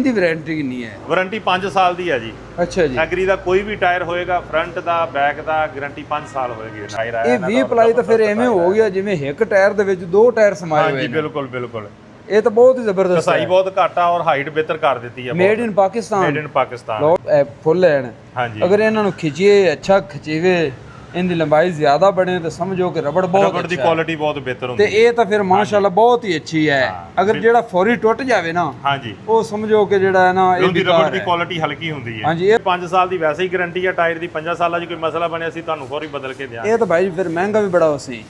ਦੀ warranty ਕਿੰਨੀ ਹੈ? Warranty 5 ਸਾਲ ਦੀ ਹੈ ਜੀ। ਅੱਛਾ ਜੀ। ਐਗਰੀ ਦਾ ਕੋਈ ਵੀ ਟਾਇਰ ਹੋਏਗਾ, ਫਰੰਟ ਦਾ ਬੈਕ ਦਾ ਗਾਰੰਟੀ 5 ਸਾਲ ਹੋਏਗੀ। ਟਾਇਰ ਆਇਆ ਇਹ 20 ਪਲਾਈ ਤਾਂ ਫਿਰ ਐਵੇਂ ਹੋ ਗਿਆ ਜਿਵੇਂ ਇੱਕ ਟਾਇਰ ਦੇ ਵਿੱਚ ਦੋ ਟਾਇਰ ਸਮਾਏ ਹੋਏ ਹਾਂਜੀ ਨੇ। ਬਿਲਕੁਲ ਬਿਲਕੁਲ। ਇਹ ਤਾਂ ਬਹੁਤ ਹੀ ਜ਼ਬਰਦਸਤ ਹੈ। ਕਸਾਈ ਬਹੁਤ ਘੱਟ ਆ ਔਰ ਹਾਈਟ ਬਿਹਤਰ ਕਰ ਦਿੱਤੀ ਹੈ। Made in Pakistan. Made in Pakistan. ਲੋ ਫੁੱਲ ਐਨ। ਹਾਂਜੀ। ਅਗਰ ਇਹਨਾਂ ਨੂੰ ਖਿੱਚੀਏ, ਅੱਛਾ ਖਿਚੀਵੇ, ਇਹਦੀ ਲੰਬਾਈ ਜ਼ਿਆਦਾ ਬਣੇ ਤਾਂ ਸਮਝੋ ਕਿ ਰਬੜ ਬਹੁਤ ਰਬੜ ਦੀ ਕੁਆਲਿਟੀ ਬਹੁਤ ਬਿਹਤਰ ਤੇ ਹੁੰਦੀ ਹੈ। ਇਹ ਤਾਂ ਫਿਰ ਮਾਸ਼ਾਅੱਲਾ ਬਹੁਤ ਹੀ ਅੱਛੀ ਹੈ। ਅਗਰ ਜਿਹੜਾ ਫੌਰੀ ਟੁੱਟ ਜਾਵੇ ਨਾ, ਹਾਂਜੀ, ਉਹ ਸਮਝੋ ਕਿ ਜਿਹੜਾ ਹੈ ਨਾ ਇਹ ਉਹਦੀ ਰਬੜ ਬੇਕਾਰ ਦੀ ਹੈ। ਕੁਆਲਿਟੀ ਹਲਕੀ ਹੁੰਦੀ ਹੈ। ਹਾਂਜੀ, ਇਹ 5 ਸਾਲ ਦੀ ਵੈਸੇ ਹੀ ਗਾਰੰਟੀ ਹੈ ਟਾਇਰ ਦੀ। 5 ਸਾਲਾਂ 'ਚ ਕੋਈ ਮਸਲਾ ਬਣਿਆ ਸੀ ਤੁਹਾਨੂੰ ਫੌਰੀ ਬਦਲ ਕੇ ਦਿਆਂਗੇ। ਇਹ ਤਾਂ ਭਾਈ ਫਿਰ ਮਹਿੰਗਾ ਵੀ ਬੜਾ ਸੀ।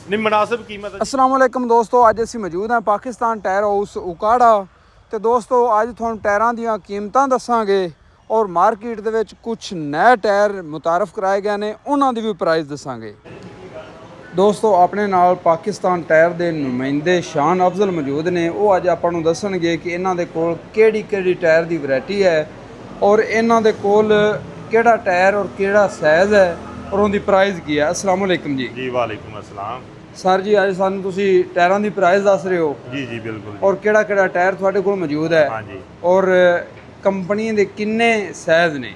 ਨਹੀਂ, ਮੁਨਾਸਿਬ ਕੀਮਤ। अस्सलाम वालेकुम ਦੋਸਤੋ, ਅੱਜ ਅਸੀਂ ਮੌਜੂਦ ਹਾਂ ਪਾਕਿਸਤਾਨ ਟਾਇਰ ਹਾਊਸ ਉਕਾੜਾ ਤੇ ਦੋਸਤੋ ਅੱਜ ਤੁਹਾਨੂੰ ਟਾਇਰਾਂ ਦੀਆਂ ਕੀਮਤਾਂ ਦੱਸਾਂਗੇ ਔਰ ਮਾਰਕੀਟ ਦੇ ਵਿੱਚ ਕੁਝ ਨਵੇਂ ਟਾਇਰ ਮੁਤਾਰਫ ਕਰਾਏ ਗਏ ਨੇ, ਉਹਨਾਂ ਦੀ ਵੀ ਪ੍ਰਾਈਸ ਦੱਸਾਂਗੇ। ਦੋਸਤੋ ਆਪਣੇ ਨਾਲ ਪਾਕਿਸਤਾਨ ਟਾਇਰ ਦੇ ਨੁਮਾਇੰਦੇ ਸ਼ਾਨ ਅਫਜ਼ਲ ਮੌਜੂਦ ਨੇ। ਉਹ ਅੱਜ ਆਪਾਂ ਨੂੰ ਦੱਸਣਗੇ ਕਿ ਇਹਨਾਂ ਦੇ ਕੋਲ ਕਿਹੜੀ ਟਾਇਰ ਦੀ ਵੈਰਾਈਟੀ ਹੈ ਔਰ ਇਹਨਾਂ ਦੇ ਕੋਲ ਕਿਹੜਾ ਟਾਇਰ ਔਰ ਕਿਹੜਾ ਸਾਈਜ਼ ਹੈ ਔਰ ਉਹਦੀ ਪ੍ਰਾਈਸ ਕੀ ਹੈ। अस्सलाम वालेकुम जी। ਜੀ ਵਾਲੇਕੁਮ अस्सलाम। ਸਰ ਜੀ ਅੱਜ ਸਾਨੂੰ ਤੁਸੀਂ ਟਾਇਰਾਂ ਦੀ ਪ੍ਰਾਈਸ ਦੱਸ ਰਹੇ ਹੋ ਜੀ ਜੀ ਬਿਲਕੁਲ। ਔਰ ਕਿਹੜਾ ਟਾਇਰ ਤੁਹਾਡੇ ਕੋਲ ਮੌਜੂਦ ਹੈ ਹਾਂਜੀ। ਔਰ ਕੰਪਨੀ ਦੇ ਕਿੰਨੇ ਸਾਈਜ਼ ਨੇ?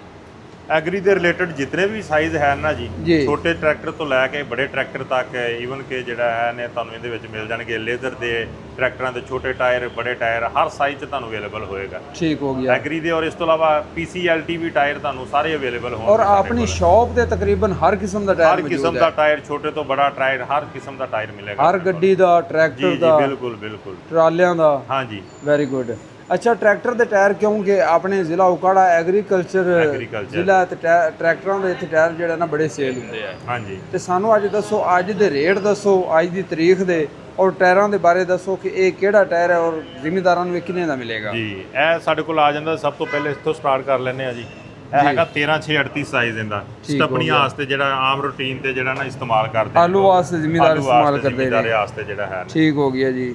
ਐਗਰੀ ਦੇ ਰਿਲੇਟਡ ਜਿਤਨੇ ਵੀ ਸਾਈਜ਼ ਹੈ ਨਾ ਜੀ, ਜੀ। ਛੋਟੇ ਟਰੈਕਟਰ ਤੋਂ ਲੈ ਕੇ ਬੜੇ ਟਰੈਕਟਰ ਤੱਕ, ਈਵਨ ਕਿ ਜਿਹੜਾ ਹੈ ਨੇ ਤੁਹਾਨੂੰ ਇਹਦੇ ਵਿੱਚ ਮਿਲ ਜਾਣਗੇ ਲੇਜ਼ਰ ਦੇ ਟਰੈਕਟਰਾਂ ਦੇ ਛੋਟੇ ਟਾਇਰ, ਬੜੇ ਟਾਇਰ, ਹਰ ਸਾਈਜ਼ 'ਚ ਤੁਹਾਨੂੰ ਅਵੇਲੇਬਲ ਹੋਏਗਾ। ਠੀਕ ਹੋ ਗਿਆ। ਐਗਰੀ ਦੇ ਔਰ ਇਸ ਤੋਂ ਇਲਾਵਾ PCLT ਵੀ ਟਾਇਰ ਤੁਹਾਨੂੰ ਸਾਰੇ ਅਵੇਲੇਬਲ ਹੋਣਗੇ। ਔਰ ਆਪਣੀ ਸ਼ਾਪ ਤੇ ਤਕਰੀਬਨ ਹਰ ਕਿਸਮ ਦਾ ਟਾਇਰ ਹਰ ਕਿਸਮ ਦਾ ਟਾਇਰ, ਛੋਟੇ ਤੋਂ ਬੜਾ ਟਾਇਰ, ਹਰ ਕਿਸਮ ਦਾ ਟਾਇਰ ਮਿਲੇਗਾ। ਹਰ ਗੱਡੀ ਦਾ, ਟਰੈਕਟਰ ਜੀ ਦਾ, ਬਿਲਕੁਲ ਬਿਲकुल। ਟਰਾਲਿਆਂ ਦਾ। ਹਾਂਜੀ। Very good. ਅੱਛਾ, ਟਰੈਕਟਰ ਦੇ ਟਾਇਰ ਕਿਉਂਕਿ ਆਪਣੇ ਜ਼ਿਲ੍ਹਾ ਉਕਾੜਾ ਐਗਰੀਕਲਚਰ ਜ਼ਿਲ੍ਹਾ ਤੇ ਟਰੈਕਟਰਾਂ ਦੇ ਇੱਥੇ ਟਾਇਰ ਜਿਹੜਾ ਨਾ ਬੜੇ ਸੇਲ ਹੁੰਦੇ ਆ। ਹਾਂਜੀ। ਤੇ ਸਾਨੂੰ ਅੱਜ ਦੱਸੋ, ਅੱਜ ਦੇ ਰੇਟ ਦੱਸੋ, ਅੱਜ ਦੀ ਤਾਰੀਖ ਦੇ, ਔਰ ਟਾਇਰਾਂ ਦੇ ਬਾਰੇ ਦੱਸੋ ਕਿ ਇਹ ਕਿਹੜਾ ਟਾਇਰ ਹੈ ਔਰ ਜ਼ਿਮੀਂਦਾਰਾਂ ਨੂੰ ਇਹ ਕਿੰਨੇ ਦਾ ਮਿਲੇਗਾ? ਜੀ, ਇਹ ਸਾਡੇ ਕੋਲ ਆ ਜਾਂਦਾ। ਸਭ ਤੋਂ ਪਹਿਲੇ ਇੱਥੋਂ ਸਟਾਰਟ ਕਰ ਲੈਂਦੇ ਆ ਜੀ। ਇਹ ਹੈਗਾ 13/6/38 ਸਾਈਜ਼ ਇਹਦਾ। ਸਟੱਪਣੀਆਂ ਵਾਸਤੇ ਜਿਹੜਾ ਆਮ ਰੂਟੀਨ ਤੇ ਜਿਹੜਾ ਨਾ ਇਸਤੇਮਾਲ ਕਰਦੇ ਨੇ। ਆਲੂ ਵਾਸਤੇ ਜ਼ਿਮੀਂਦਾਰ ਇਸਤੇਮਾਲ ਕਰਦੇ ਨੇ। ਜ਼ਿਮੀਂਦਾਰ ਵਾਸਤੇ ਜਿਹੜਾ ਹੈ। ਠੀਕ ਹੋ ਗਿਆ ਜੀ।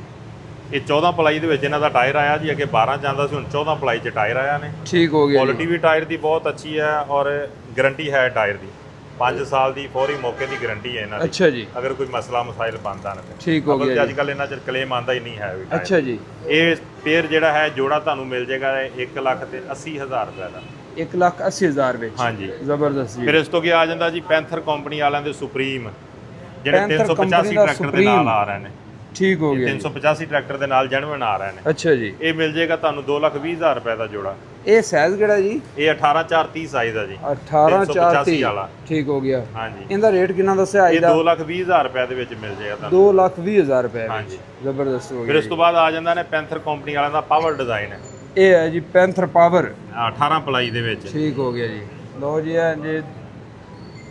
ਇਹ 14 ਪਲਾਈ ਦੇ ਵਿੱਚ ਇਹਨਾਂ ਦਾ ਟਾਇਰ ਆਇਆ ਜੀ। ਅੱਗੇ 12 ਜਾਂਦਾ ਸੀ, ਹੁਣ 14 ਪਲਾਈ 'ਚ ਟਾਇਰ ਆਇਆ ਨੇ। ਠੀਕ ਹੋ ਗਿਆ। ਕੁਆਲਿਟੀ ਵੀ ਟਾਇਰ ਦੀ ਬਹੁਤ ਅੱਛੀ ਹੈ ਔਰ ਗਾਰੰਟੀ ਹੈ ਟਾਇਰ ਦੀ। 5 ਸਾਲ ਦੀ ਫੌਰੀ ਮੌਕੇ ਦੀ ਗਾਰੰਟੀ ਹੈ ਇਹਨਾਂ ਦੀ। ਅੱਛਾ ਜੀ। ਅਗਰ ਕੋਈ ਮਸਲਾ ਮਸਾਇਲ ਬਣਦਾ ਨਾ। ਠੀਕ ਹੋ ਗਿਆ। ਅੱਜ ਕੱਲ ਇਹਨਾਂ 'ਚ ਕਲੇਮ ਆਂਦਾ ਹੀ ਨਹੀਂ ਹੈ ਵੀ ਟਾਇਰ। ਅੱਛਾ ਜੀ। ਇਹ ਪੇਅਰ ਜਿਹੜਾ ਹੈ ਜੋੜਾ ਤੁਹਾਨੂੰ ਮਿਲ ਜਾਏਗਾ 1,80,000 ਰੁਪਏ ਦਾ। 1,80,000 ਵਿੱਚ। ਹਾਂਜੀ। ਜ਼ਬਰਦਸਤ ਜੀ। ਫਿਰ ਇਸ ਤੋਂ ਕੀ ਆ ਜਾਂਦਾ ਜੀ, ਪੈਂਥਰ ਕੰਪਨੀ ਵਾਲਿਆਂ ਦੇ ਸੁਪਰੀਮ, ਜਿਹੜੇ ਪੈਂਥਰ 385 ਦਾ ਟਰੈਕਟਰ ਦੇ ਨਾਲ ਆ ਰਹੇ ਨੇ। ਠੀਕ ਹੋ ਗਿਆ। 385 ਟਰੈਕਟਰ ਦੇ ਨਾਲ ਜੈਨੂਇਨ ਆ ਰਹੇ ਨੇ। ਅੱਛਾ ਜੀ। ਇਹ ਮਿਲ ਜਾਏਗਾ ਤੁਹਾਨੂੰ 2,20,000 ਰੁਪਏ ਦਾ ਜੋੜਾ। ਇਹ ਸਾਈਜ਼ ਕਿਹੜਾ ਜੀ? ਇਹ 18/4/30 ਸਾਈਜ਼ ਆ ਜੀ। 18/4/30 ਵਾਲਾ। ਠੀਕ ਹੋ ਗਿਆ। ਹਾਂਜੀ। ਇਹਦਾ ਰੇਟ ਕਿੰਨਾ ਦੱਸਿਆ ਇਹ ਅੱਜ ਦਾ? 2,20,000 ਰੁਪਏ ਦੇ ਵਿੱਚ ਮਿਲ ਜਾਏਗਾ ਤੁਹਾਨੂੰ। 2,20,000 ਰੁਪਏ ਵਿੱਚ। ਹਾਂਜੀ। ਜ਼ਬਰਦਸਤ ਹੋ ਫਿਰ ਗਿਆ। ਇਸ ਤੋਂ ਬਾਅਦ ਆ ਜਾਂਦਾ ਨੇ ਪੈਂਥਰ ਕੰਪਨੀ ਵਾਲਿਆਂ ਦਾ ਪਾਵਰ ਡਿਜ਼ਾਈਨ ਹੈ। ਇਹ ਹੈ ਜੀ ਪੈਂਥਰ ਪਾਵਰ। 18 ਪਲਾਈ ਦੇ ਵਿੱਚ। ਠੀਕ ਹੋ ਗਿਆ ਜੀ। ਲਓ ਜੀ, ਇਹ ਜੇ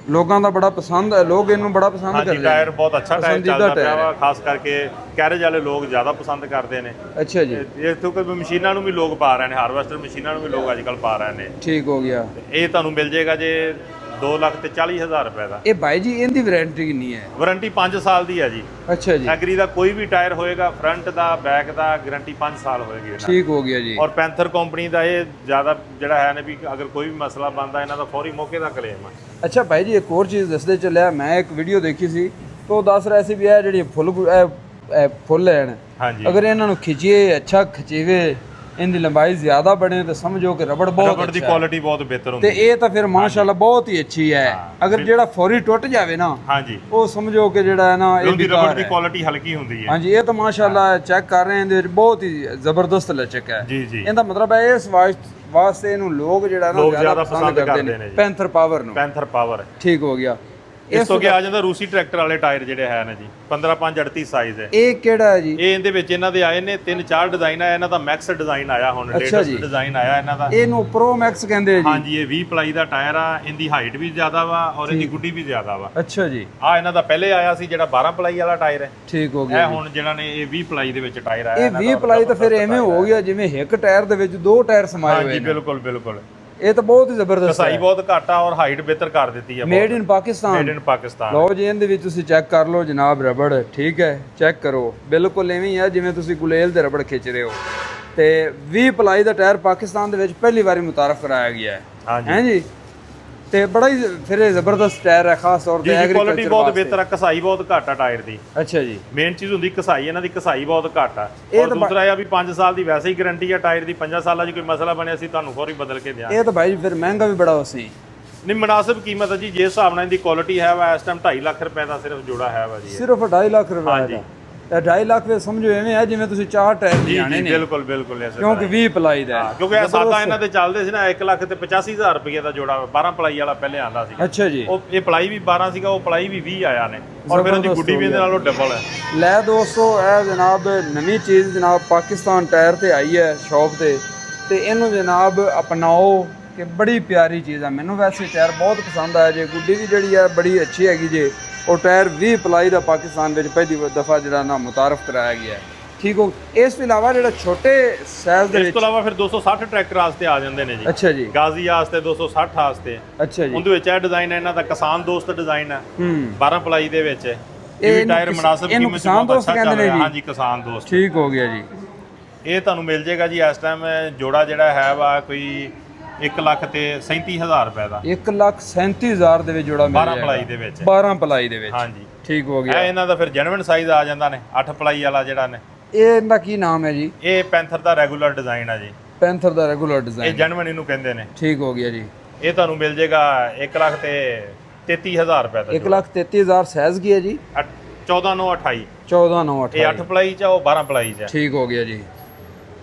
ਲੋਕਾਂ ਦਾ ਬੜਾ ਪਸੰਦ ਹੈ, ਲੋਕ ਇਹਨੂੰ ਬੜਾ ਪਸੰਦ ਕਰਦੇ ਹਾਂਜੀ। ਨੇ। ਟਾਇਰ ਬਹੁਤ ਅੱਛਾ ਟਾਇਰ ਚੱਲਦਾ ਪਿਆ ਵਾ, ਹੈ। ਖਾਸ ਕਰਕੇ ਕੈਰੇਜ ਵਾਲੇ ਲੋਕ ਜ਼ਿਆਦਾ ਪਸੰਦ ਕਰਦੇ ਨੇ। ਅੱਛਾ ਜੀ। ਇੱਥੋਂ ਕੋਈ ਮਸ਼ੀਨਾਂ ਨੂੰ ਵੀ ਲੋਕ ਪਾ ਰਹੇ ਨੇ, ਹਾਰਵੈਸਟਰ ਮਸ਼ੀਨਾਂ ਨੂੰ ਵੀ ਲੋਕ ਅੱਜ ਕੱਲ੍ਹ ਪਾ ਰਹੇ ਨੇ। ਠੀਕ ਹੋ ਗਿਆ। ਇਹ ਤੁਹਾਨੂੰ ਮਿਲ ਜਾਏਗਾ ਜੇ 2,40,000 ਰੁਪਏ ਦਾ। ਇਹ ਭਾਈ ਜੀ ਇਹਦੀ ਵਾਰੰਟੀ ਕਿੰਨੀ ਹੈ? ਵਾਰੰਟੀ 5 ਸਾਲ ਦੀ ਹੈ ਜੀ। ਅੱਛਾ ਜੀ। ਐਗਰੀ ਦਾ ਕੋਈ ਵੀ ਟਾਇਰ ਹੋਏਗਾ, ਫਰੰਟ ਦਾ, ਬੈਕ ਦਾ, ਗਾਰੰਟੀ 5 ਸਾਲ ਹੋਏਗੀ ਇਹਨਾਂ ਦੀ। ਠੀਕ ਹੋ ਗਿਆ ਜੀ। ਔਰ ਪੈਂਥਰ ਕੰਪਨੀ ਦਾ ਇਹ ਜ਼ਿਆਦਾ ਜਿਹੜਾ ਹੈ ਨੇ ਵੀ ਅਗਰ ਕੋਈ ਵੀ ਮਸਲਾ ਬਣਦਾ ਇਹਨਾਂ ਦਾ ਫੌਰੀ ਮੌਕੇ ਦਾ ਕਲੇਮ ਹੈ। ਅੱਛਾ ਭਾਈ ਜੀ, ਇੱਕ ਹੋਰ ਚੀਜ਼ ਦੱਸਦੇ ਚੱਲਿਆ, ਮੈਂ ਇੱਕ ਵੀਡੀਓ ਦੇਖੀ ਸੀ ਤਾਂ ਉਹ ਦੱਸ ਰਿਹਾ ਸੀ ਵੀ ਇਹ ਜਿਹੜੀ ਫੁੱਲ ਹੈ ਹਾਂਜੀ। ਅਗਰ ਇਹਨਾਂ ਨੂੰ ਖਿੱਚੀਏ, ਅੱਛਾ ਖਿਚੀਵੇ, ਇਹਦੀ ਲੰਬਾਈ ਜ਼ਿਆਦਾ ਬਣੇ ਤਾਂ ਸਮਝੋ ਕਿ ਰਬੜ ਬਹੁਤ ਰਬੜ ਦੀ ਕੁਆਲਿਟੀ ਬਹੁਤ ਬਿਹਤਰ ਤੇ ਹੁੰਦੀ ਹੈ। ਇਹ ਤਾਂ ਫਿਰ ਮਾਸ਼ਾਅੱਲਾ ਬਹੁਤ ਹੀ ਅੱਛੀ ਹੈ। ਅਗਰ ਜਿਹੜਾ ਫੌਰੀ ਟੁੱਟ ਜਾਵੇ ਨਾ, ਹਾਂਜੀ, ਉਹ ਸਮਝੋ ਕਿ ਜਿਹੜਾ ਹੈ ਨਾ ਇਹ ਉਹਦੀ ਰਬੜ ਬੇਕਾਰ ਦੀ ਹੈ। ਕੁਆਲਿਟੀ ਹਲਕੀ ਹੁੰਦੀ ਹੈ। ਹਾਂਜੀ, ਇਹ ਤਾਂ ਮਾਸ਼ਾਅੱਲਾ ਚੈੱਕ ਕਰ ਰਹੇ ਹਾਂ, ਇਹਦੇ ਵਿੱਚ ਬਹੁਤ ਹੀ ਜ਼ਬਰਦਸਤ ਲਚਕ ਹੈ। ਜੀ ਜੀ। ਇਹਦਾ ਮਤਲਬ ਹੈ ਇਸ ਵਾਸਤੇ ਇਹਨੂੰ ਲੋਕ ਜਿਹੜਾ ਨਾ ਜ਼ਿਆਦਾ ਪਸੰਦ ਕਰਦੇ ਨੇ ਪੈਂਥਰ ਪਾਵਰ ਨੂੰ। Panther power. ਠੀਕ ਹੋ ਗਿਆ। ਇਸ ਤੋਂ ਕੀ ਆ ਜਾਂਦਾ ਰੂਸੀ ਟਰੈਕਟਰ ਵਾਲੇ ਟਾਇਰ ਜਿਹੜੇ ਹੈ ਨੇ ਜੀ, 15/5/38 ਸਾਈਜ਼ ਹੈ। ਇਹ ਕਿਹੜਾ ਹੈ ਜੀ? ਇਹ ਇਹਦੇ ਵਿੱਚ ਇਹਨਾਂ ਦੇ ਆਏ ਨੇ 3-4 ਡਿਜ਼ਾਈਨ ਆਇਆ। ਇਹਨਾਂ ਦਾ ਮੈਕਸ ਡਿਜ਼ਾਈਨ ਆਇਆ, ਹੁਣ ਲੇਟੈਸਟ ਡਿਜ਼ਾਈਨ ਆਇਆ ਇਹਨਾਂ ਦਾ। ਇਹਨੂੰ ਪ੍ਰੋ ਮੈਕਸ ਕਹਿੰਦੇ ਆ ਜੀ। ਹਾਂਜੀ। ਇਹ 20 ਪਲਾਈ ਦਾ ਟਾਇਰ ਆ। ਇਹਦੀ ਹਾਈਟ ਵੀ ਜ਼ਿਆਦਾ ਵਾ ਔਰ ਇਹਦੀ ਗੁੱਡੀ ਵੀ ਜ਼ਿਆਦਾ ਵਾ। ਅੱਛਾ ਜੀ। ਆ ਇਹਨਾਂ ਦਾ ਪਹਿਲੇ ਆਇਆ ਸੀ ਜਿਹੜਾ 12 ਪਲਾਈ ਵਾਲਾ ਟਾਇਰ ਹੈ। ਠੀਕ ਹੋ ਗਿਆ। ਇਹ ਹੁਣ ਜਿਹੜਾ ਨੇ ਇਹ 20 ਪਲਾਈ ਦੇ ਵਿੱਚ ਟਾਇਰ ਆਇਆ। ਇਹ 20 ਪਲਾਈ ਤਾਂ ਫਿਰ ਐਵੇਂ ਹੋ ਗਿਆ ਜਿਵੇਂ ਇੱਕ ਟਾਇਰ ਦੇ ਵਿੱਚ ਦੋ ਟਾਇਰ ਸਮਾਏ ਹੋਏ ਹਾਂਜੀ ਨੇ। ਬਿਲਕੁਲ ਬਿਲकुल। ਇਹ ਤਾਂ ਬਹੁਤ ਹੀ ਜ਼ਬਰਦਸਤ ਕਸਾਈ ਹੈ। ਬਹੁਤ ਘੱਟ ਆ ਔਰ ਹਾਈਟ ਬਿਹਤਰ ਕਰ ਦਿੱਤੀ ਹੈ। Made in Pakistan. Made in Pakistan. ਲਓ ਜੀ, ਇਹਦੇ ਵਿੱਚ ਤੁਸੀਂ ਚੈੱਕ ਕਰ ਲਓ ਜਨਾਬ, ਰਬੜ ਠੀਕ ਹੈ, ਚੈੱਕ ਕਰੋ, ਬਿਲਕੁਲ ਐਵੇਂ ਹੀ ਆ ਜਿਵੇਂ ਤੁਸੀਂ ਗੁਲੇਲ ਦੇ ਰਬੜ ਖਿੱਚ ਰਹੇ ਹੋ। ਤੇ 20 ਪਲਾਈ ਦਾ ਟਾਇਰ ਪਾਕਿਸਤਾਨ ਦੇ ਵਿੱਚ ਪਹਿਲੀ ਵਾਰੀ ਮੁਤਾਰਫ ਕਰਾਇਆ ਗਿਆ ਹੈ। ਹਾਂਜੀ। ਹੈ ਜੀ। ਤੇ ਬੜਾ ਹੀ ਫਿਰ ਇਹ ਜ਼ਬਰਦਸਤ ਟਾਇਰ ਹੈ, ਖਾਸ ਤੌਰ ਤੇ ਜੀ ਐਗਰੀਕਲਚਰ ਕੁਆਲਿਟੀ ਬਹੁਤ ਬਿਹਤਰ ਆ, ਘਸਾਈ ਬਹੁਤ ਘੱਟ ਆ ਟਾਇਰ ਦੀ। ਅੱਛਾ ਜੀ। ਮੇਨ ਚੀਜ਼ ਹੁੰਦੀ ਘਸਾਈ, ਇਹਨਾਂ ਦੀ ਘਸਾਈ ਬਹੁਤ ਘੱਟ ਆ। ਇਹ ਔਰ ਦੂਸਰਾ ਇਹ ਆ ਵੀ 5 ਸਾਲ ਦੀ ਵੈਸੇ ਹੀ ਗਾਰੰਟੀ ਆ ਟਾਇਰ ਦੀ, 5 ਸਾਲਾਂ 'ਚ ਕੋਈ ਮਸਲਾ ਬਣਿਆ ਸੀ ਤੁਹਾਨੂੰ ਫੌਰੀ ਬਦਲ ਕੇ ਦਿਆਂਗੇ। ਇਹ ਤਾਂ ਭਾਈ ਫਿਰ ਮਹਿੰਗਾ ਵੀ ਬੜਾ ਹੋਸੀ। ਨਹੀਂ ਮੁਨਾਸਿਬ ਕੀਮਤ ਹੈ ਜੀ, ਜਿਸ ਹਿਸਾਬ ਨਾਲ ਇਹਦੀ ਕੁਆਲਿਟੀ ਹੈ ਵਾ ਇਸ ਟਾਈਮ 2.5 ਲੱਖ ਰੁਪਏ ਦਾ ਸਿਰਫ ਜੋੜਾ ਹੈ ਵਾ ਜੀ। ਸਿਰਫ 2.5 ਲੱਖ ਰੁਪਏ ਹਾਂਜੀ। ਦਾ? ਤੇ 2.5 ਲੱਖ ਵੇ ਸਮਝੋ ਐਵੇਂ ਹੈ ਜਿਵੇਂ ਤੁਸੀਂ 4 ਟਾਇਰ ਲਿਆਣੇ ਨੇ। ਬਿਲਕੁਲ ਬਿਲਕੁਲ ਐਸੇ ਕਿਉਂਕਿ 20 ਪਲਾਈ ਦਾ ਹੈ। ਕਿਉਂਕਿ ਇਹ ਸਾਦਾ ਇਹਨਾਂ ਦੇ ਚੱਲਦੇ ਸੀ ਨਾ 1 ਲੱਖ ਤੇ 85,000 ਰੁਪਏ ਦਾ ਜੋੜਾ, 12 ਪਲਾਈ ਵਾਲਾ ਪਹਿਲੇ ਆਂਦਾ ਸੀ। ਅੱਛਾ ਜੀ। ਉਹ ਇਹ ਪਲਾਈ ਵੀ 12 ਸੀਗਾ, ਉਹ ਪਲਾਈ ਵੀ 20 ਆਇਆ ਨੇ, ਔਰ ਫਿਰ ਉਹਦੀ ਗੁੱਡੀ ਵੀ ਇਹਦੇ ਨਾਲੋਂ ਡਬਲ ਹੈ। ਲੈ ਦੋਸਤੋ ਇਹ ਜਨਾਬ ਨਵੀਂ ਚੀਜ਼ ਜਨਾਬ ਪਾਕਿਸਤਾਨ ਟਾਇਰ ਤੇ ਆਈ ਹੈ ਸ਼ੌਪ ਤੇ ਇਹਨੂੰ ਜਨਾਬ ਅਪਣਾਓ ਕਿ ਬੜੀ ਪਿਆਰੀ ਚੀਜ਼ ਆ। ਮੈਨੂੰ ਵੈਸੇ ਟਾਇਰ ਬਹੁਤ ਪਸੰਦ ਆਇਆ ਜੇ, ਗੁੱਡੀ ਵੀ ਜਿਹੜੀ ਹੈ ਬੜੀ ਅੱਛੀ ਹੈਗੀ ਜੇ। ਉਹ ਟਾਇਰ 20 ਪਲਾਈ ਦਾ ਪਾਕਿਸਤਾਨ ਵਿੱਚ ਪਹਿਲੀ ਦਫਾ ਜਿਹੜਾ ਨਾ ਮੁਤਾਰਫ ਕਰਾਇਆ ਗਿਆ ਹੈ। ਠੀਕ ਹੋ। ਇਸ ਤੋਂ ਇਲਾਵਾ ਜਿਹੜਾ ਛੋਟੇ ਸਾਈਜ਼ ਦੇ ਇਸ ਵਿੱਚ ਤੋਂ ਇਲਾਵਾ ਫਿਰ 260 ਟਰੈਕਟਰ ਵਾਸਤੇ ਆ ਜਾਂਦੇ ਨੇ ਜੀ। ਅੱਛਾ ਜੀ। ਗਾਜ਼ੀ ਵਾਸਤੇ 260 ਵਾਸਤੇ। ਅੱਛਾ ਜੀ। ਉਹਦੇ ਵਿੱਚ ਇਹ ਡਿਜ਼ਾਈਨ ਹੈ ਇਹਨਾਂ ਦਾ, ਕਿਸਾਨ ਦੋਸਤ ਡਿਜ਼ਾਈਨ ਹੈ 12 ਪਲਾਈ ਦੇ ਵਿੱਚ। ਇਹ ਵੀ ਟਾਇਰ ਮੁਨਾਸਿਬ ਇਹਨੂੰ ਕੀਮਤ 'ਚ ਕਿਸਾਨ ਬਹੁਤ ਦੋਸਤ ਅੱਛਾ ਕਹਿੰਦੇ ਚੱਲ ਨੇ ਰਿਹਾ। ਜੀ। ਹਾਂਜੀ ਕਿਸਾਨ ਦੋਸਤ। ਠੀਕ ਹੋ ਗਿਆ ਜੀ। ਇਹ ਤੁਹਾਨੂੰ ਮਿਲ ਜਾਏਗਾ ਜੀ ਇਸ ਟਾਈਮ ਜੋੜਾ ਜਿਹੜਾ ਹੈ ਵਾ ਕੋਈ 1 ਲੱਖ ਤੇ 37,000 ਰੁਪਏ ਦਾ। 1,37,000 ਦੇ ਵਿੱਚ ਜੋੜਾ ਮਿਲ 12 ਪਲਾਈ ਦੇ ਵਿੱਚ। 12 ਪਲਾਈ ਦੇ ਵਿੱਚ। ਹਾਂਜੀ ਠੀਕ ਹੋ ਗਿਆ। ਇਹ ਇਹਨਾਂ ਦਾ ਫਿਰ ਜੈਨੂਇਨ ਸਾਈਜ਼ ਆ ਜਾਂਦਾ ਨੇ, 8 ਪਲਾਈ ਵਾਲਾ ਜਿਹੜਾ ਨੇ। ਇਹ ਇਹਦਾ ਕੀ ਨਾਮ ਹੈ ਜੀ? ਇਹ ਪੈਂਥਰ ਦਾ ਰੈਗੂਲਰ ਡਿਜ਼ਾਈਨ ਆ ਜੀ। ਪੈਂਥਰ ਦਾ ਰੈਗੂਲਰ ਇਹ ਡਿਜ਼ਾਈਨ। ਜੈਨੂਇਨ ਇਹਨੂੰ ਕਹਿੰਦੇ ਨੇ। ਠੀਕ ਹੋ ਗਿਆ ਜੀ। ਇਹ ਤੁਹਾਨੂੰ ਮਿਲ ਜਾਏਗਾ 1 ਲੱਖ ਤੇ 33,000 ਰੁਪਏ ਦਾ। 1,33,000 ਸਾਈਜ਼ ਕੀ ਹੈ ਜੀ? 14,928। 14,928। ਇਹ 8 ਪਲਾਈ ਚ ਆ, ਉਹ 12 ਪਲਾਈ ਚ ਆ। ਠੀਕ ਹੋ ਗਿਆ ਜੀ।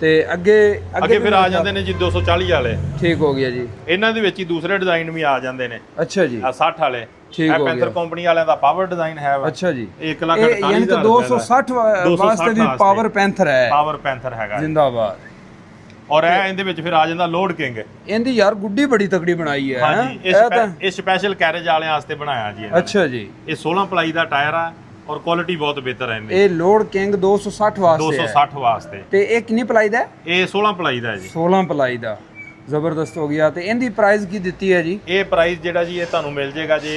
ਤੇ ਅੱਗੇ ਅੱਗੇ ਫਿਰ ਆ ਜਾਂਦੇ ਨੇ ਜੀ 240 ਵਾਲੇ। ਠੀਕ ਹੋ ਗਿਆ ਜੀ। ਇਹਨਾਂ ਦੇ ਵਿੱਚ ਹੀ ਦੂਸਰੇ ਡਿਜ਼ਾਈਨ ਵੀ ਆ ਜਾਂਦੇ ਨੇ। ਅੱਛਾ ਜੀ। ਆ 60 ਵਾਲੇ। ਠੀਕ ਇਹ ਹੋ ਪੈਂਥਰ ਗਿਆ। ਕੰਪਨੀ ਵਾਲਿਆਂ ਦਾ ਪਾਵਰ ਡਿਜ਼ਾਈਨ ਹੈ ਵਾ। ਅੱਛਾ ਜੀ। 1,48,000 ਯਾਨੀ ਕਿ 260 ਵਾਸਤੇ ਵੀ ਪਾਵਰ ਪੈਂਥਰ ਹੈ। ਪਾਵਰ ਪੈਂਥਰ ਹੈਗਾ ਜ਼ਿੰਦਾਬਾਦ। ਔਰ ਇਹ ਇਹਦੇ ਵਿੱਚ ਫਿਰ ਆ ਜਾਂਦਾ ਲੋਡ ਕਿੰਗ। ਇਹਦੀ ਯਾਰ ਗੁੱਡੀ ਬੜੀ ਤਕੜੀ ਬਣਾਈ ਹੈ। ਹਾਂਜੀ ਇਹ ਸਪੈਸ਼ਲ ਕੈਰੇਜ ਵਾਲਿਆਂ ਵਾਸਤੇ ਬਣਾਇਆ ਜੀ ਇਹਨਾਂ ਨੇ। ਅੱਛਾ ਜੀ। ਇਹ 16 ਪਲਾਈ ਦਾ ਟਾਇਰ ਆ ਔਰ ਕੁਆਲਿਟੀ ਬਹੁਤ ਬਿਹਤਰ ਹੈ ਇਹਦੀ। ਇਹ ਲੋਡ ਕਿੰਗ 260 ਵਾਸਤੇ ਹੈ। 260 ਵਾਸਤੇ। ਤੇ ਇਹ ਕਿੰਨੀ ਪਲਾਈ ਦਾ ਹੈ? ਇਹ 16 ਪਲਾਈ ਦਾ ਹੈ ਜੀ। 16 ਪਲਾਈ ਦਾ। ਜ਼ਬਰਦਸਤ ਹੋ ਗਿਆ। ਤੇ ਇਹਦੀ ਪ੍ਰਾਈਸ ਕੀ ਦਿੱਤੀ ਹੈ ਜੀ? ਇਹ ਪ੍ਰਾਈਸ ਜਿਹੜਾ ਜੀ ਇਹ ਤੁਹਾਨੂੰ ਮਿਲ ਜਾਏਗਾ ਜੀ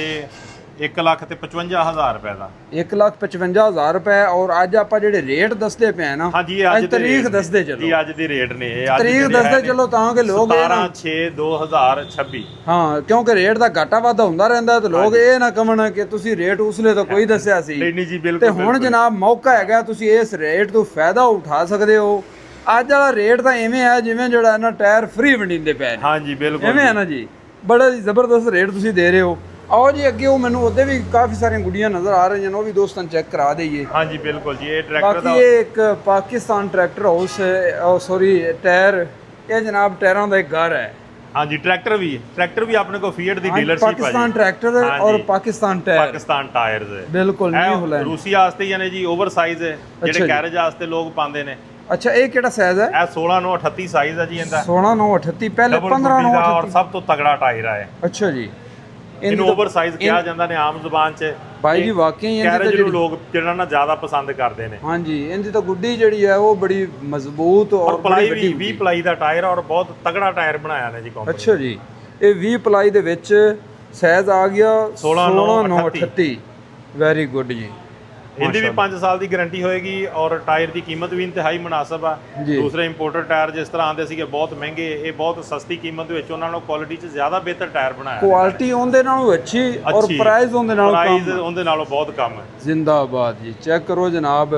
1 ਲੱਖ ਤੇ 55,000 ਰੁਪਏ ਦਾ। 1,55,000 ਰੁਪਏ। ਔਰ ਅੱਜ ਆਪਾਂ ਜਿਹੜੇ ਰੇਟ ਦੱਸਦੇ ਪਏ ਨਾ, ਹਾਂਜੀ ਅੱਜ ਤਰੀਖ ਦੱਸਦੇ ਚਲੋ ਜੀ, ਅੱਜ ਦੀ ਰੇਟ ਨੇ ਇਹ। ਅੱਜ ਤਰੀਖ ਦੱਸਦੇ ਚਲੋ ਤਾਂ ਕਿ ਲੋਕ 17/6/2026। ਹਾਂ, ਕਿਉਂਕਿ ਰੇਟ ਦਾ ਘਾਟਾ ਵਾਧਾ ਹੁੰਦਾ ਰਹਿੰਦਾ ਤੇ ਲੋਕ ਇਹ ਨਾ ਕਹਣ ਕਿ ਤੁਸੀਂ ਰੇਟ ਉਸਲੇ ਤਾਂ ਕੋਈ ਦੱਸਿਆ ਸੀ। ਨਹੀਂ ਜੀ ਤੇ ਬਿਲਕੁਲ। ਹੁਣ ਜਨਾਬ ਮੌਕਾ ਹੈਗਾ, ਤੁਸੀਂ ਇਸ ਰੇਟ ਤੋਂ ਫਾਇਦਾ ਉਠਾ ਸਕਦੇ ਹੋ। ਅੱਜ ਵਾਲਾ ਰੇਟ ਤਾਂ ਐਵੇਂ ਹੈ ਜਿਵੇਂ ਜਿਹੜਾ ਨਾ ਟਾਇਰ ਫ੍ਰੀ ਵੰਡੀਂਦੇ ਪਏ ਨੇ। ਹਾਂਜੀ ਬਿਲਕੁਲ ਐਵੇਂ ਹੈ ਨਾ ਜੀ। ਬੜਾ ਹੀ ਜ਼ਬਰਦਸਤ ਰੇਟ ਤੁਸੀਂ ਦੇ ਰਹੇ ਹੋ। ਆਓ ਜੀ ਅੱਗੇ। ਉਹ ਮੈਨੂੰ ਉਹਦੇ ਵੀ ਕਾਫੀ ਸਾਰੀਆਂ ਗੁੱਡੀਆਂ ਨਜ਼ਰ ਆ ਰਹੀਆਂ ਨੇ, ਉਹ ਵੀ ਦੋਸਤਾਂ ਨੂੰ ਚੈੱਕ ਕਰਾ ਦਈਏ। ਹਾਂਜੀ ਬਿਲਕੁਲ ਜੀ। ਇਹ ਟਰੈਕਟਰ ਦਾ ਬਾਕੀ ਇਹ ਇੱਕ ਪਾਕਿਸਤਾਨ ਟਰੈਕਟਰ ਹਾਊਸ ਹੈ। ਸੌਰੀ ਟਾਇਰ, ਇਹ ਜਨਾਬ ਟਾਇਰਾਂ ਦਾ ਇੱਕ ਘਰ ਹੈ। ਹਾਂਜੀ ਟਰੈਕਟਰ ਵੀ ਆਪਣੇ ਕੋਲ ਫੀਟ ਦੀ ਡੀਲਰਸ਼ਿਪ ਹੈ ਜੀ। ਪਾਕਿਸਤਾਨ ਟਰੈਕਟਰ ਔਰ ਪਾਕਿਸਤਾਨ ਟਾਇਰ। ਪਾਕਿਸਤਾਨ ਟਾਇਰਸ ਹੈ ਬਿਲਕੁਲ ਨਿਊ ਹਾਲੈਂਡ। ਰੂਸੀ ਵਾਸਤੇ ਯਾਨੀ ਜੀ ਓਵਰ ਸਾਈਜ਼ ਹੈ, ਜਿਹੜੇ ਕੈਰੇਜ ਵਾਸਤੇ ਲੋਕ ਪਾਉਂਦੇ ਨੇ। ਅੱਛਾ, ਇਹ ਕਿਹੜਾ ਸਾਈਜ਼ ਹੈ? ਇਹ 16/9/38 ਸਾਈਜ਼ ਹੈ ਜੀ ਇਹਦਾ। 16/9/38 ਪਹਿਲੇ 15/9/38 ਔਰ ਸਭ ਤੋਂ ਤਗੜਾ ਟਾਇਰ ਹੈ। ਅੱਛਾ ਜੀ। ਇਹਨੂੰ ਓਵਰ ਸਾਈਜ਼ ਕਿਹਾ ਜਾਂਦਾ ਨੇ ਆਮ ਜ਼ੁਬਾਨ 'ਚ। ਭਾਈ ਜੀ ਵਾਕਈ ਕੈਰੇਜ ਨੂੰ ਲੋਕ ਜਿਹੜਾ ਨਾ ਜ਼ਿਆਦਾ ਪਸੰਦ ਕਰਦੇ ਨੇ। ਹਾਂਜੀ, ਇਹਦੀ ਤਾਂ ਗੁੱਡੀ ਜਿਹੜੀ ਹੈ ਉਹ ਬੜੀ ਮਜ਼ਬੂਤ ਔਰ ਪਲਾਈ ਵੀ 20 ਪਲਾਈ ਦਾ ਟਾਇਰ ਔਰ ਬਹੁਤ ਤਗੜਾ ਟਾਇਰ ਬਣਾਇਆ ਨੇ ਜੀ ਕੰਪਨੀ। ਅੱਛਾ ਜੀ। ਇਹ 20 ਪਲਾਈ ਦੇ ਵਿੱਚ ਸਾਈਜ਼ ਆ ਗਿਆ 16/9/38। ਵੈਰੀ ਗੁੱਡ ਜੀ। ਇਹਦੀ ਵੀ 5 ਸਾਲ ਦੀ ਗਾਰੰਟੀ ਹੋਏਗੀ ਔਰ ਟਾਇਰ ਦੀ ਕੀਮਤ ਵੀ ਇੰਤਹਾਈ ਮੁਨਾਸਬ ਆ। ਦੂਸਰੇ ਇੰਪੋਰਟਡ ਟਾਇਰ ਜਿਸ ਤਰ੍ਹਾਂ ਆਉਂਦੇ ਸੀਗੇ ਬਹੁਤ ਮਹਿੰਗੇ, ਇਹ ਬਹੁਤ ਸਸਤੀ ਕੀਮਤ ਦੇ ਵਿੱਚ ਉਹਨਾਂ ਨੂੰ ਕੁਆਲਿਟੀ 'ਚ ਜ਼ਿਆਦਾ ਬਿਹਤਰ ਟਾਇਰ ਬਣਾਇਆ। ਕੁਆਲਿਟੀ ਉਹਦੇ ਨਾਲੋਂ ਅੱਛੀ ਔਰ ਪ੍ਰਾਈਸ ਉਹਦੇ ਨਾਲੋਂ ਕਮ। ਪ੍ਰਾਈਸ ਉਹਦੇ ਨਾਲੋਂ ਬਹੁਤ ਕਮ ਹੈ। ਜ਼ਿੰਦਾਬਾਦ ਜੀ। ਚੈੱਕ ਕਰੋ ਜਨਾਬ,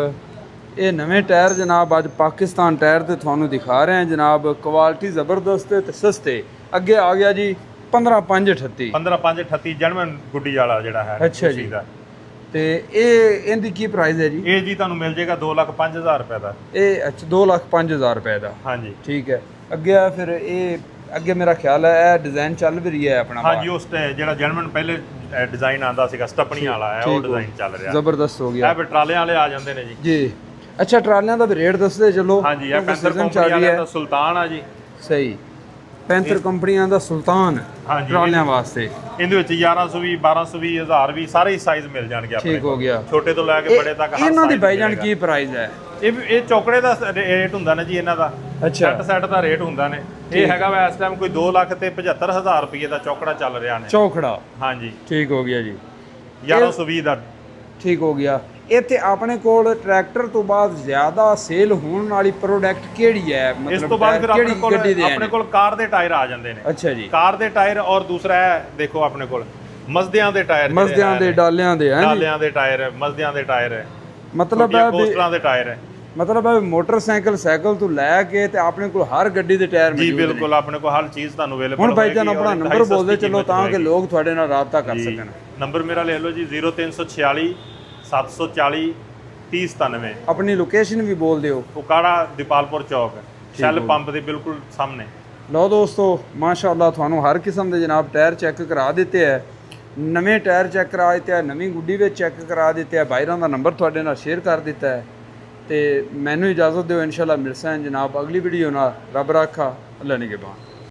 ਇਹ ਨਵੇਂ ਟਾਇਰ ਜਨਾਬ ਅੱਜ ਪਾਕਿਸਤਾਨ ਟਾਇਰ ਤੇ ਤੁਹਾਨੂੰ ਦਿਖਾ ਰਹੇ ਹਾਂ ਜਨਾਬ। ਕੁਆਲਿਟੀ ਜ਼ਬਰਦਸਤ ਤੇ ਸਸਤੇ। ਅੱਗੇ ਆ ਗਿਆ ਜੀ 15/5/38। 15/5/38 ਜਰਮਨ ਗੁੱਡੀ ਵਾਲਾ ਜਿਹੜਾ ਹੈ। ਅੱਛਾ ਜੀ। ਤੇ ਇਹ ਇਹਦੀ ਕੀ ਪ੍ਰਾਈਸ ਹੈ ਜੀ? ਇਹ ਜੀ ਤੁਹਾਨੂੰ ਮਿਲ ਜਾਏਗਾ 2,05,000 ਰੁਪਏ ਦਾ। ਇਹ ਅੱਛਾ 2,05,000 ਰੁਪਏ ਦਾ। ਹਾਂਜੀ ਠੀਕ ਹੈ। ਅੱਗੇ ਆ ਫਿਰ ਇਹ ਅੱਗੇ ਮੇਰਾ ਖਿਆਲ ਹੈ ਇਹ ਡਿਜ਼ਾਈਨ ਚੱਲ ਵੀ ਰਿਹਾ ਹੈ ਆਪਣਾ। ਹਾਂਜੀ ਉਸ ਜਿਹੜਾ ਜਰਮਨ ਪਹਿਲੇ ਡਿਜ਼ਾਈਨ ਆਂਦਾ ਸੀਗਾ ਸਟੱਪਣੀਆਂ ਵਾਲਾ ਹੈ, ਉਹ ਡਿਜ਼ਾਈਨ ਚੱਲ ਰਿਹਾ। ਜ਼ਬਰਦਸਤ ਹੋ ਗਿਆ। ਇਹ ਟਰਾਲਿਆਂ ਵਾਲੇ ਆ ਜਾਂਦੇ ਨੇ ਜੀ। ਜੀ ਅੱਛਾ, ਟਰਾਲਿਆਂ ਦਾ ਵੀ ਰੇਟ ਦੱਸਦੇ ਚਲੋ। ਹਾਂਜੀ ਇਹ ਪੈਂਥਰ ਕੰਪਨੀ ਵਾਲਿਆਂ ਦਾ ਸੁਲਤਾਨ ਆ ਜੀ। ਸਹੀ। ਪੈਂਥਰ ਕੰਪਨੀਆਂ ਦਾ ਸੁਲਤਾਨ ਟਰਾਲਿਆਂ ਵਾਸਤੇ। ਇਹਦੇ ਵਿੱਚ 1120 1220 1020 ਸਾਰੇ ਸਾਈਜ਼ ਮਿਲ ਜਾਣਗੇ ਆਪਣੇ। ਠੀਕ ਹੋ ਗਿਆ। ਛੋਟੇ ਤੋਂ ਲੈ ਕੇ ਬੜੇ ਤੱਕ। ਇਹਨਾਂ ਦੀ ਭਾਈਜਾਨ ਕੀ ਪ੍ਰਾਈਸ ਹੈ? ਇਹ ਚੌਕੜੇ ਦਾ ਰੇਟ ਹੁੰਦਾ ਨਾ ਜੀ ਇਹਨਾਂ ਦਾ। ਅੱਛਾ, ਸੈੱਟ ਦਾ ਰੇਟ ਹੁੰਦਾ ਨੇ। ਇਹ ਹੈਗਾ ਵਾ ਇਸ ਟਾਈਮ ਕੋਈ 2,75,000 ਰੁਪਏ ਦਾ ਚੌਕੜਾ ਚੱਲ ਰਿਹਾ ਨੇ। ਚੌਕੜਾ। ਹਾਂਜੀ ਠੀਕ ਹੋ ਗਿਆ ਜੀ। 1120 ਦਾ। ਠੀਕ ਹੋ ਗਿਆ। ਇੱਥੇ ਆਪਣੇ ਕੋਲ ਟਰੈਕਟਰ ਤੋਂ ਬਾਅਦ ਜ਼ਿਆਦਾ ਸੇਲ ਹੋਣ ਵਾਲੀ ਪ੍ਰੋਡਕਟ ਕਿਹੜੀ ਹੈ? ਇਸ ਤੋਂ ਬਾਅਦ ਫਿਰ ਕਿਹੜੀ ਗੱਡੀ ਦੇ ਆਪਣੇ ਕੋਲ ਕਾਰ ਦੇ ਟਾਇਰ ਆ ਜਾਂਦੇ ਨੇ। ਅੱਛਾ ਜੀ, ਕਾਰ ਦੇ ਟਾਇਰ, ਔਰ ਦੂਸਰਾ ਹੈ ਦੇਖੋ ਆਪਣੇ ਕੋਲ ਮਜ਼ਦਿਆਂ ਦੇ ਟਾਇਰ, ਮਜ਼ਦਿਆਂ ਦੇ ਡਾਲਿਆਂ ਦੇ ਹੈ, ਡਾਲਿਆਂ ਦੇ ਟਾਇਰ, ਮਜ਼ਦਿਆਂ ਦੇ ਟਾਇਰ ਹੈ, ਮਤਲਬ ਹੈ ਕੋਸਟਰਾਂ ਦੇ ਟਾਇਰ ਹੈ। ਮਤਲਬ ਹੈ ਮੋਟਰਸਾਈਕਲ ਸਾਈਕਲ ਤੋਂ ਲੈ ਕੇ ਤੇ ਆਪਣੇ ਕੋਲ ਹਰ ਗੱਡੀ ਦੇ ਟਾਇਰ ਜੀ ਮੌਜੂਦ ਨੇ। ਬਿਲਕੁਲ, ਆਪਣੇ ਕੋਲ ਹਰ ਚੀਜ਼ ਤੁਹਾਨੂੰ ਅਵੇਲੇਬਲ ਹੁਣ ਭਾਈ ਜਾਨ ਆਪਣਾ ਨੰਬਰ ਬੋਲਦੇ ਚਲੋ ਤਾਂ ਕਿ ਲੋਕ ਤੁਹਾਡੇ ਨਾਲ ਰਾਬਤਾ ਕਰ ਸਕਣ। ਨੰਬਰ ਮੇਰਾ ਲੈ ਲਓ ਜੀ 0346 740 3097। ਆਪਣੀ ਲੋਕੇਸ਼ਨ ਵੀ ਬੋਲ ਦਿਓ। ਉਕਾੜਾ ਦੀਪਾਲਪੁਰ ਚੌਕ, ਸ਼ੈਲ ਪੰਪ ਦੇ ਬਿਲਕੁਲ ਸਾਹਮਣੇ। ਲਓ ਦੋਸਤੋ, ਮਾਸ਼ਾਅੱਲਾ ਤੁਹਾਨੂੰ ਹਰ ਕਿਸਮ ਦੇ ਜਨਾਬ ਟਾਇਰ ਚੈੱਕ ਕਰਾ ਦਿੱਤੇ ਹੈ, ਨਵੇਂ ਟਾਇਰ ਚੈੱਕ ਕਰਾ ਦਿੱਤੇ ਹੈ, ਨਵੀਂ ਗੁੱਡੀ ਵਿੱਚ ਚੈੱਕ ਕਰਾ ਦਿੱਤੇ ਹੈ, ਬਾਈਰਾਂ ਦਾ ਨੰਬਰ ਤੁਹਾਡੇ ਨਾਲ ਸ਼ੇਅਰ ਕਰ ਦਿੱਤਾ ਹੈ। ਤੇ ਮੈਨੂੰ ਇਜਾਜ਼ਤ ਦਿਓ, ਇਨਸ਼ਾਅੱਲਾ ਮਿਲਸਾਂ ਜਨਾਬ ਅਗਲੀ ਵੀਡੀਓ ਨਾਲ। ਰੱਬ ਰਾਖਾ, ਅੱਲਾ ਨਿਗਹਿਬਾਨ।